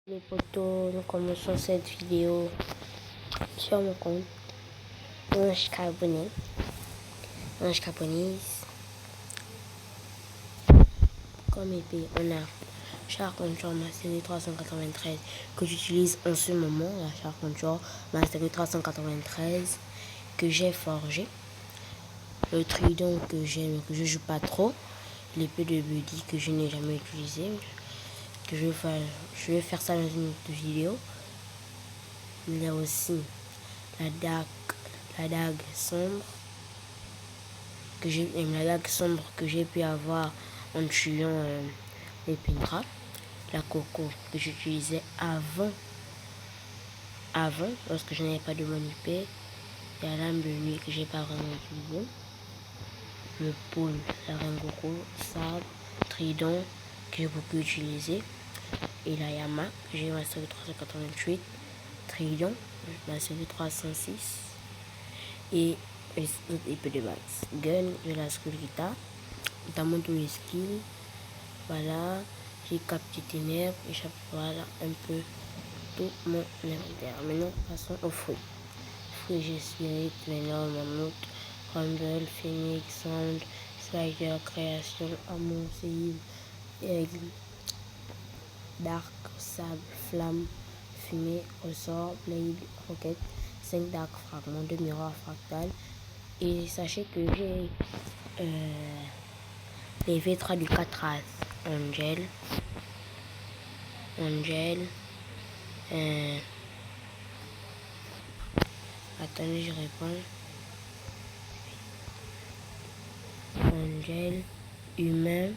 Les potos, nous commençons cette vidéo sur mon compte Ange Carbonais, Ange Carbonise. Comme épée, on a Charconture Mastery 393 que j'utilise en ce moment, la Charconture Mastery 393 que j'ai forgé. Le trident que j'aime, que je joue pas trop. L'épée de Buddy que je n'ai jamais utilisé. Que je vais faire ça dans une autre vidéo. Il y a aussi la dague sombre que j'ai pu avoir en tuant les Pindra. La coco que j'utilisais avant lorsque je n'avais pas de bonne épée. Il y a la lame de nuit que j'ai pas vraiment utilisé. Le pôle, la Rengoku, sabre, trident que j'ai beaucoup utilisé. Et la Yama que j'ai mastery 388. Trident, mastery 306. Et les autres épées de base. Gun, j'ai la Skullgita, notamment tous les skills. Voilà, j'ai capté ténèbres et voilà un peu tout mon inventaire. Maintenant, passons aux fruits. Fruits, j'ai Spirit, Venom, Mammouth, Rumble, Phoenix, Sound, Spider, Création, Amour, Séive, Aigle, Dark, Sable, Flamme, Fumée, Ressort, Blade, Rocket, 5 Dark Fragments, 2 miroirs fractales. Et sachez que j'ai les V3 du 4 races. Angel. Attendez, je réponds. Angel, humain,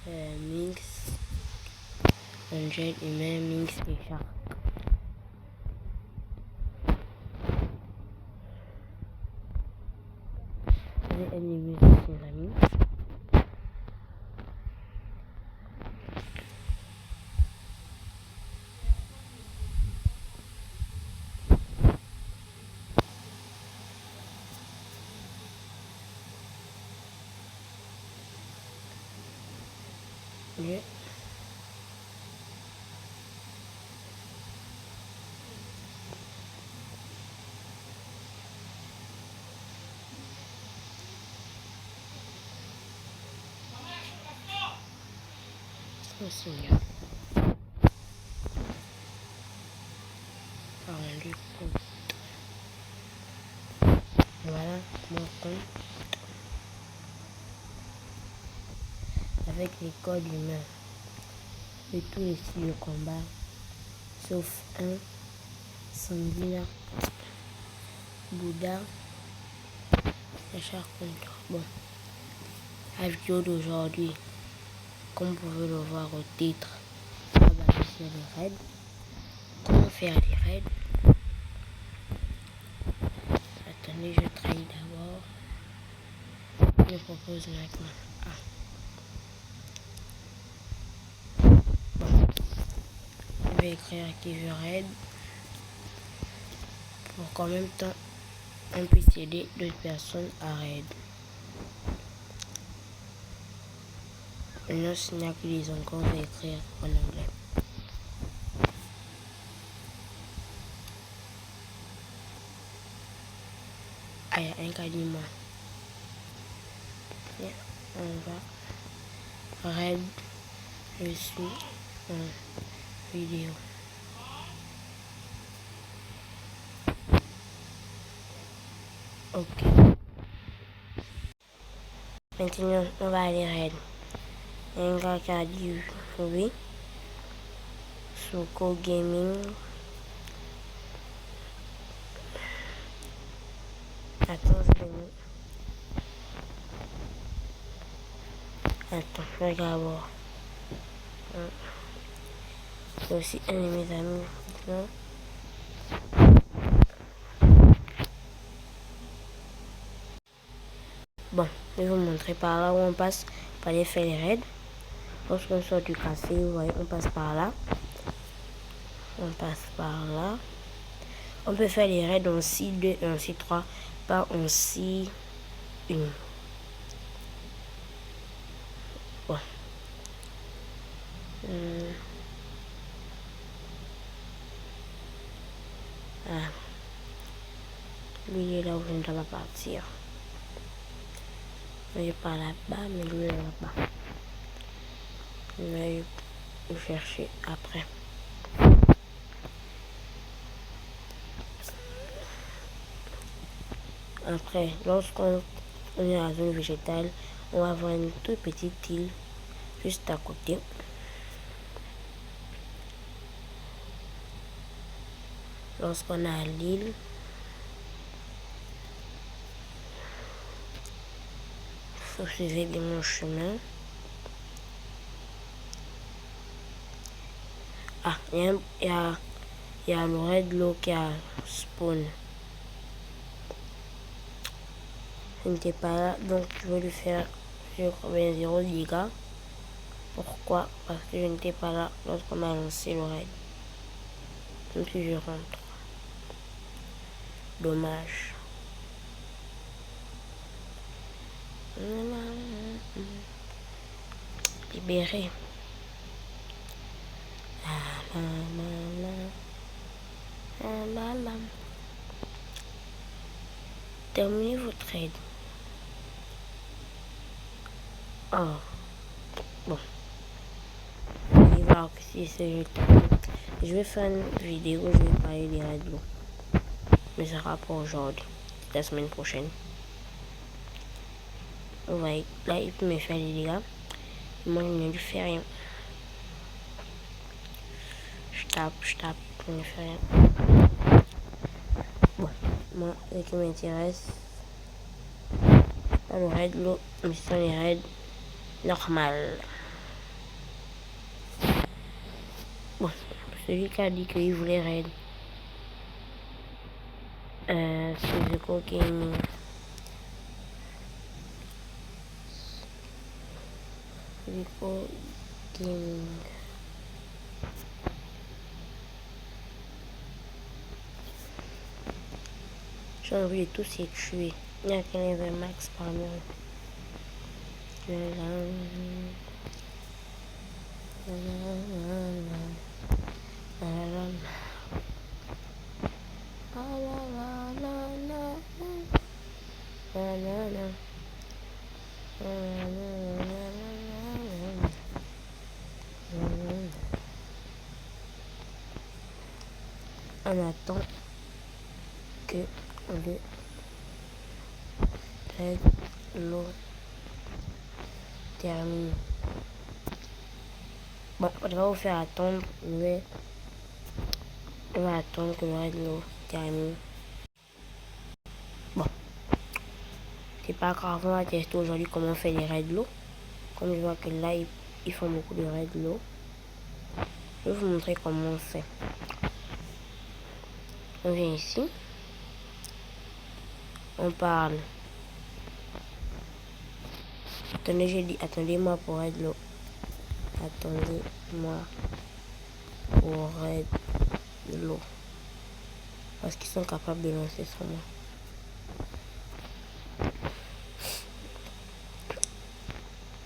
Minx. Angel, humain, Minx et Shark. J'ai animé ses amis. Seigneur. Voilà mon compte avec les codes humains et tous les styles de combat sauf un sanguinaire, Bouddha et Charconture. Bon, la vidéo d'aujourd'hui, comme vous pouvez le voir au titre, on va baser sur les raids. Comment faire les raids? Attendez, je trahis d'abord. Je propose maintenant. Bon, je vais écrire active raid pour qu'en même temps on puisse aider d'autres personnes à raid. Maintenant, s'il n'y a que les encore, on va écrire en anglais. Ah, il y a un cas dit moi. On va raid. Je suis en vidéo. Ok. Maintenant, on va aller raid. Il y a un gars qui a dit oui. Suko Gaming. Attends, regarde voir. C'est aussi un de mes amis. Non? Bon, je vais vous montrer par là où on passe pour aller faire les raids. Lorsqu'on sort du café, vous voyez, on passe par là. On peut faire les raids en 6-2 et en 6-3, pas en 6-1. Bon. Ah, lui il est là où je ne dois pas partir. Il est pas là-bas, mais lui il est là-bas. Je vais le chercher après. Après, lorsqu'on est dans la zone végétale, on va avoir une toute petite île juste à côté. Lorsqu'on est à l'île, faut suivre bien mon chemin. Ah, il y a le raid de l'eau qui a spawn. Je n'étais pas là, donc je vais lui faire 0 dégâts. Pourquoi? Parce que je n'étais pas là lorsqu'on a lancé le raid. Même si je rentre. Dommage. Libéré. Terminez votre raid. Oh. Bon. On va voir si c'est je vais faire une vidéo, je vais parler des raids de l'eau. Mais ça sera pour aujourd'hui. La semaine prochaine. On va là, il peut me faire des dégâts. Moi, je ne lui fais rien. Je tape, je ne fais rien. Bon, moi, ce qui m'intéresse, pas le raid l'eau, mais ce sont les raids normales. Bon, celui qui a dit qu'il voulait raid, c'est Zeko Gaming. Zeko Gaming. J'ai envie de tous les tuer. Il y a qu'un level max parmi eux. On attend que le raid l'eau termine. Bon, on va vous faire attendre, mais on va attendre que le raid l'eau termine. Bon, c'est pas grave, on va tester aujourd'hui comment on fait les raids de l'eau. Comme je vois que là, ils font beaucoup de raids de l'eau. Je vais vous montrer comment on fait. On vient ici. On parle. Attendez, j'ai dit, attendez-moi pour raid de l'eau. Attendez-moi pour raid de l'eau. Parce qu'ils sont capables de lancer sur moi.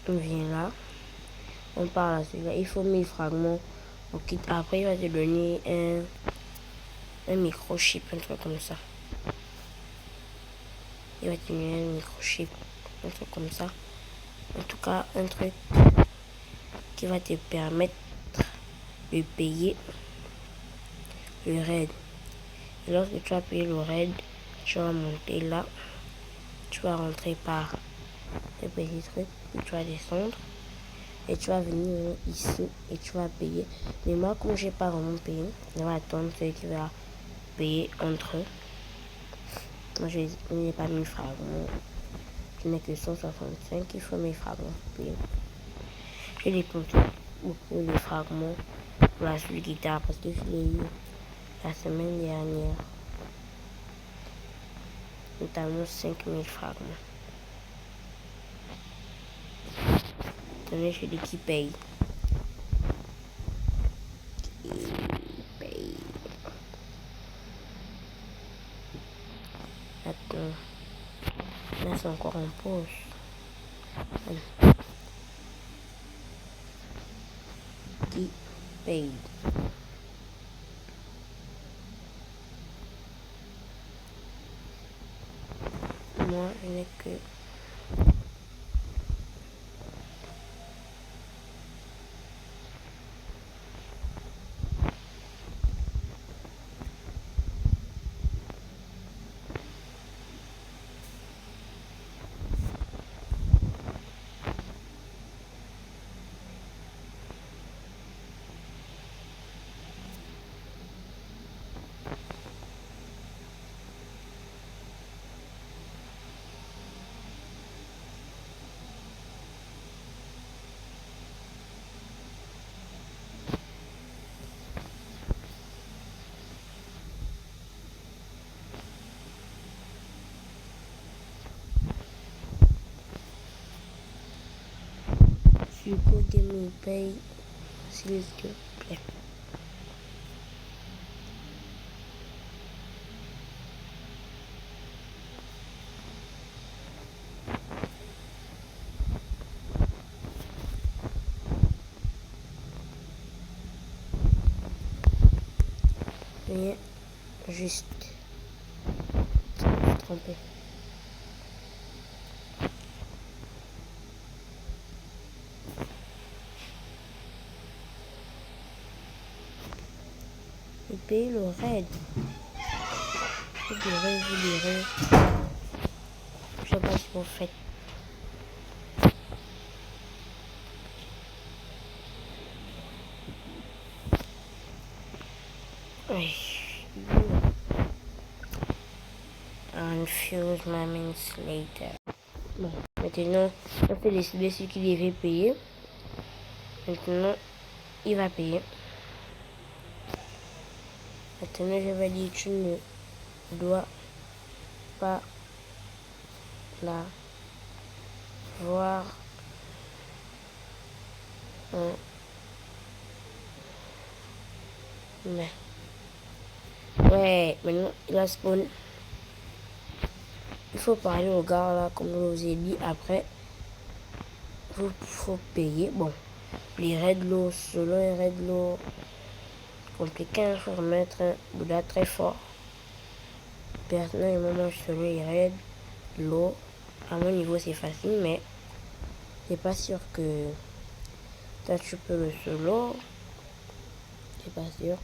On vient là. On parle à celui-là. Il faut 1000 fragments. Après, il va te donner un microchip, un truc comme ça. Il va te donner un microchip, un truc comme ça. En tout cas, un truc qui va te permettre de payer le raid. Et lorsque tu vas payer le raid, tu vas monter là. Tu vas rentrer par le petit truc. Puis tu vas descendre. Et tu vas venir ici et tu vas payer. Mais moi, comme j'ai pas vraiment payé, je vais attendre celui qui va payer entre eux. Moi, je n'ai pas 1000 fragments. Je n'ai que 165. Il faut 1000 fragments pour payer. J'ai dépensé beaucoup de fragments pour la suite guitare parce que je l'ai eu la semaine dernière. Notamment 5000 fragments. Attendez, je dis qui paye. Attends. Là, c'est encore en pause. Qui qui paye. Moi, je n'ai que Hugo Game paye, s'il te plaît. Rien, juste. Je me suis trompé. Et payer le raid. Vous direz. Je sais pas si vous faites. Oui. Unfuse moments later. Bon, maintenant, on peut décider ce qu'il devait payer. Maintenant, il va payer. Maintenant, je vais dire tu ne dois pas la voir en mais. Ouais, maintenant, il a spawn. Il faut parler au gars là, comme je vous ai dit. Après, il faut payer. Bon, les raids low, solo et raids low, compliqué, il faut remettre un Bouddha très fort. Personnellement, je solo et raid low. À mon niveau, c'est facile, mais c'est pas sûr que toi tu peux le solo. C'est pas sûr.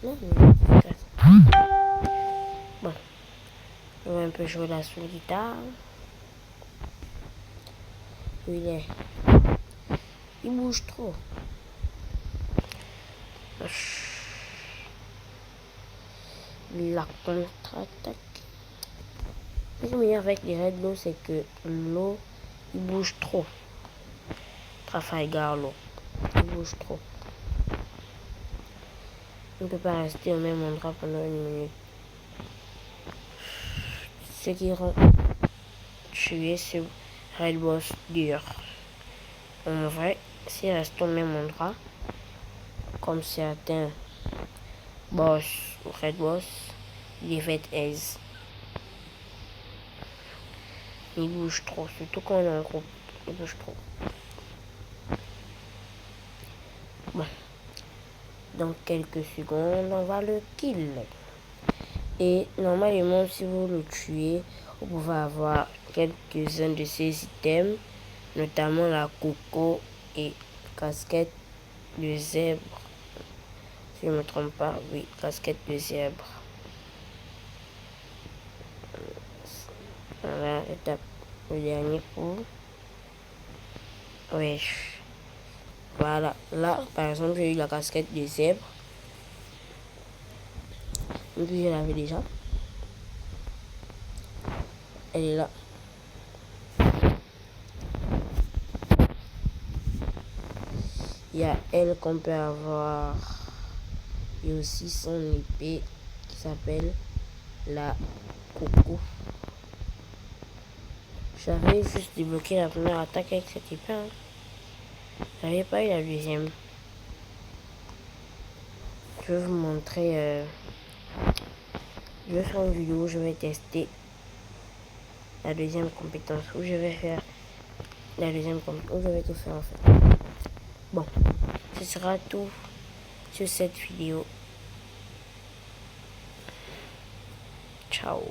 Non, bon, on va un peu jouer la sous guitare. Il bouge trop. La contre-attaque. Ce qui est avec les raids low, c'est que l'eau, il bouge trop. Trafalgar l'eau, il bouge trop. On ne peut pas rester au même endroit pendant une minute. Ce qui rend tuer ce raid boss dur. En vrai, s'il reste au même endroit, comme certains boss ou raid boss, il va être aise. Il bouge trop, surtout quand on est en groupe. Il bouge trop. Bon. Dans quelques secondes, on va le kill. Et normalement, si vous le tuez, vous pouvez avoir quelques-uns de ces items, notamment la coco et casquette de zèbre. Si je ne me trompe pas, oui, casquette de zèbre. Voilà, étape le dernier coup. Wesh. Voilà, là, par exemple, j'ai eu la casquette de zèbre. Et puis, je l'avais déjà. Elle est là. Il y a elle qu'on peut avoir. Il y a aussi son épée qui s'appelle la coco. J'avais juste débloqué la première attaque avec cette épée. Hein. J'avais pas eu la deuxième. Je vais vous montrer. Je vais faire une vidéo où je vais tester la deuxième compétence où je vais faire la deuxième compétence où je vais tout faire en fait. Bon, ce sera tout sur cette vidéo. Ciao.